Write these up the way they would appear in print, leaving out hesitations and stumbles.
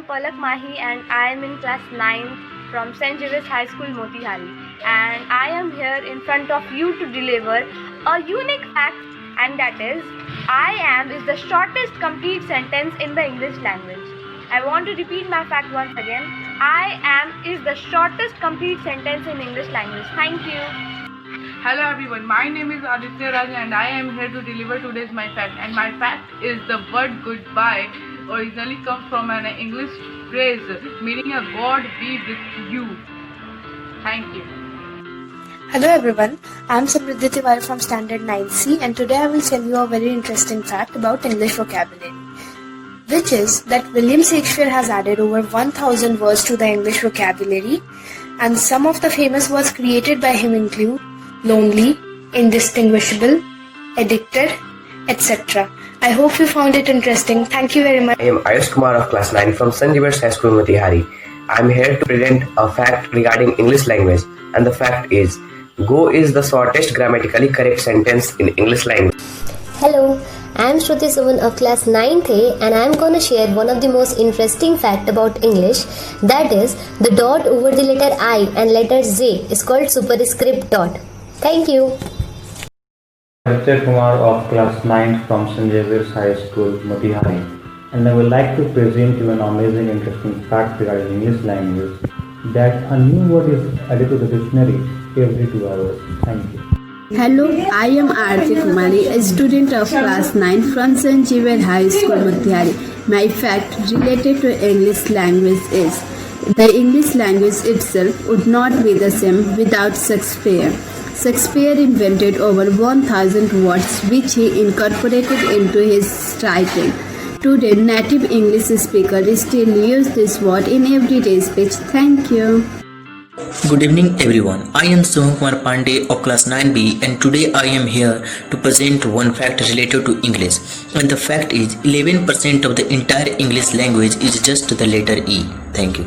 am Palak Mahi and I am in class 9 from St. Xavier's High School, Motihari. And I am here in front of you to deliver a unique fact, and that is, I am is the shortest complete sentence in the English language. I want to repeat my fact once again. I am is the shortest complete sentence in English language. Thank you. Hello everyone, my name is Aditya Raj and I am here to deliver today's my fact. And my fact is the word goodbye originally comes from an English phrase meaning a God be with you. Thank you. Hello everyone, I am Samriddhi Tiwari from Standard 9C and today I will tell you a very interesting fact about English vocabulary, which is that William Shakespeare has added over 1000 words to the English vocabulary, and some of the famous words created by him include lonely, indistinguishable, addicted, etc. I hope you found it interesting. Thank you very much. I am Ayush Kumar of class 9 from St. Xavier's High School, Motihari. I am here to present a fact regarding English language, and the fact is, go is the shortest grammatically correct sentence in English language. Hello, I am Shruti Suvan of class 9th A and I am going to share one of the most interesting fact about English, that is, the dot over the letter I and letter Z is called superscript dot. Thank you. Aditya Kumar of class 9 from St. Xavier's High School, Motihari, and I would like to present you an amazing interesting fact regarding English language, that a new word is added to the dictionary every 2 hours. Thank you. Hello, I am Aarti Kumari, a student of class 9 from St. Xavier's High School, Motihari. My fact related to English language is, the English language itself would not be the same without Shakespeare. Shakespeare invented over 1000 words which he incorporated into his writing. Today, native English speakers still use this word in everyday speech. Thank you. Good evening everyone, I am Soham Kumar Pandey of class 9B and today I am here to present one fact related to English, and the fact is 11% of the entire English language is just the letter E. Thank you.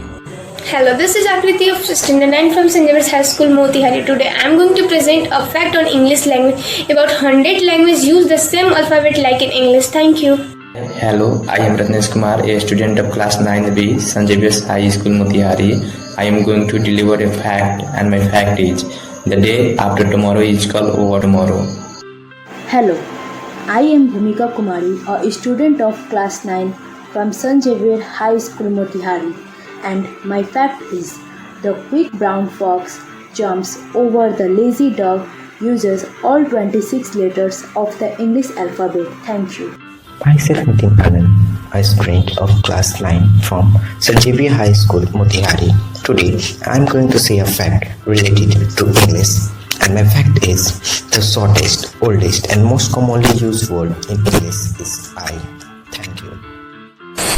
Hello, this is Akriti of Standard 9 from St. Xavier's High School, Motihari. Today I am going to present a fact on English language. About 100 languages use the same alphabet like in English. Thank you. Hello, I am Ratnesh Kumar, a student of class 9B, St. Xavier's High School, Motihari. I am going to deliver a fact, and my fact is, the day after tomorrow is called over tomorrow. Hello, I am Bhumika Kumari, a student of class 9 from St. Xavier High School, Motihari, and my fact is, the quick brown fox jumps over the lazy dog uses all 26 letters of the English alphabet. Thank you. Myself Nitin Anand, a student of class 9 from St. Xavier High School, Motihari. Today, I am going to say a fact related to English, and my fact is, the shortest, oldest and most commonly used word in English is I. Thank you.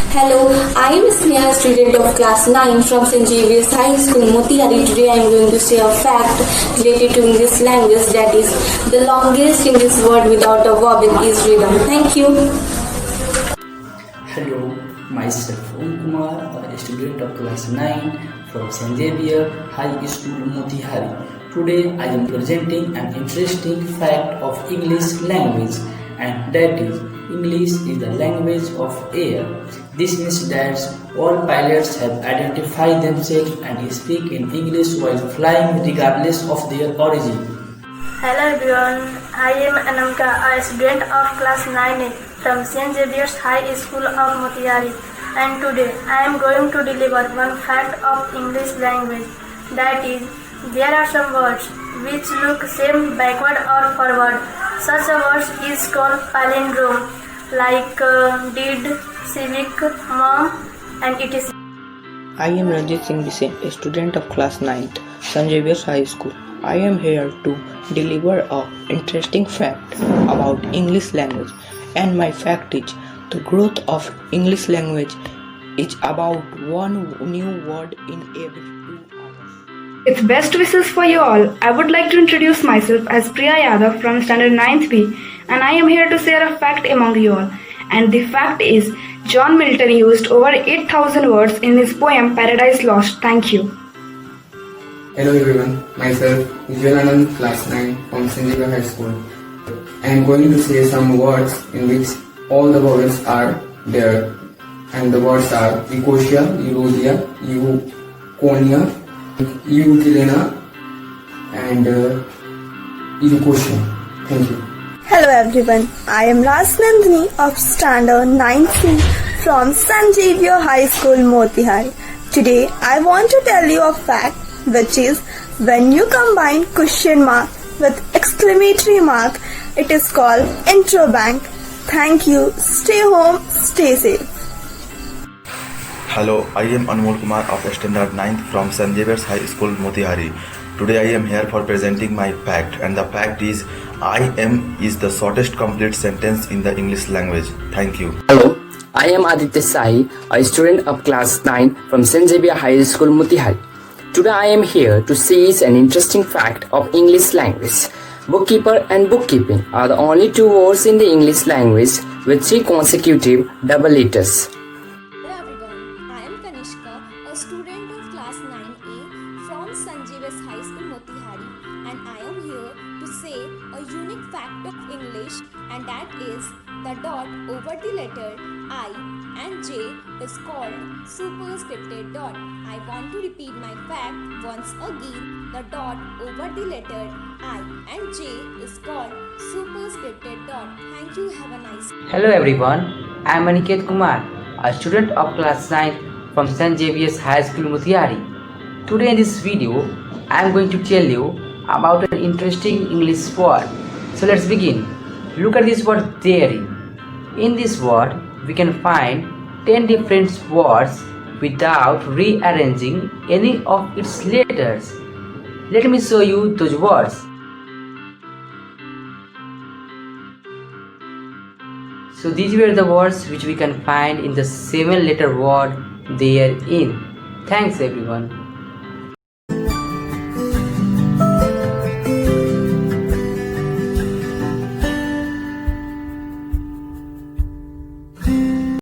Hello, I am Sneha, student of class 9 from St. Xavier's High School, Motihari. Today I am going to say a fact related to English language, that is, the longest English word without a vowel is rhythm. Thank you. Hello, myself Om Kumar, a student of class 9 from St. Xavier High School, Motihari. Today I am presenting an interesting fact of English language, and that is, English is the language of air. This means that all pilots have identified themselves and speak in English while flying regardless of their origin. Hello everyone, I am Anamka, a student of class 9A from St. Xavier's High School of Motihari, and today I am going to deliver one fact of English language, that is, there are some words which look same backward or forward. Such a word is called palindrome, like did, civic, mom, and it is. I am Ranjit Singh Bisen, a student of class 9th, St. Xavier's High School. I am here to deliver a interesting fact about English language, and my fact is, the growth of English language is about one new word in every 2 hours. It's best wishes for you all. I would like to introduce myself as Priya Yadav from Standard 9th B, and I am here to share a fact among you all. And the fact is, John Milton used over 8,000 words in his poem Paradise Lost. Thank you. Hello everyone, myself Vijay Anand, class 9 from St. Xavier High School. I am going to say some words in which all the vowels are there. and the words are Ecosia, Eurodia, Euconia, Euclena, and Eucosia. Thank you. Hello everyone, I am Rasnandini of Standard 9C from St. Xavier High School, Motihari. Today I want to tell you a fact, which is when you combine question mark with exclamatory mark, it is called interbank. Thank you. Stay home, stay safe. Hello, I am Anmol Kumar of Standard 9th from St. Xavier's High School, Motihari. Today I am here for presenting my fact, and the fact is I am is the shortest complete sentence in the English language. Thank you. Hello, I am Aditya Sai, a student of class 9 from St. Xavier High School, Motihari. Today I am here to seize an interesting fact of English language. Bookkeeper and bookkeeping are the only two words in the English language with 3 consecutive double letters. Hello everyone, I am Kanishka, a student of class 9A from St. Xavier's High School, Motihari, and I am here to say a unique fact of English, and that is the dot over the letter I and J is called superscripted dot. I want to repeat my fact once again. The dot over the letter I and J is called superscripted dot. Thank you. Have a nice day. Hello everyone, I am Aniket Kumar, a student of class 9 from St. Xavier's High School, Motihari. Today in this video, I am going to tell you about an interesting English word. So let's begin. Look at this word theory. In this word, we can find 10 different words without rearranging any of its letters. Let me show you those words. So these were the words which we can find in the 7-letter word therein. Thanks everyone.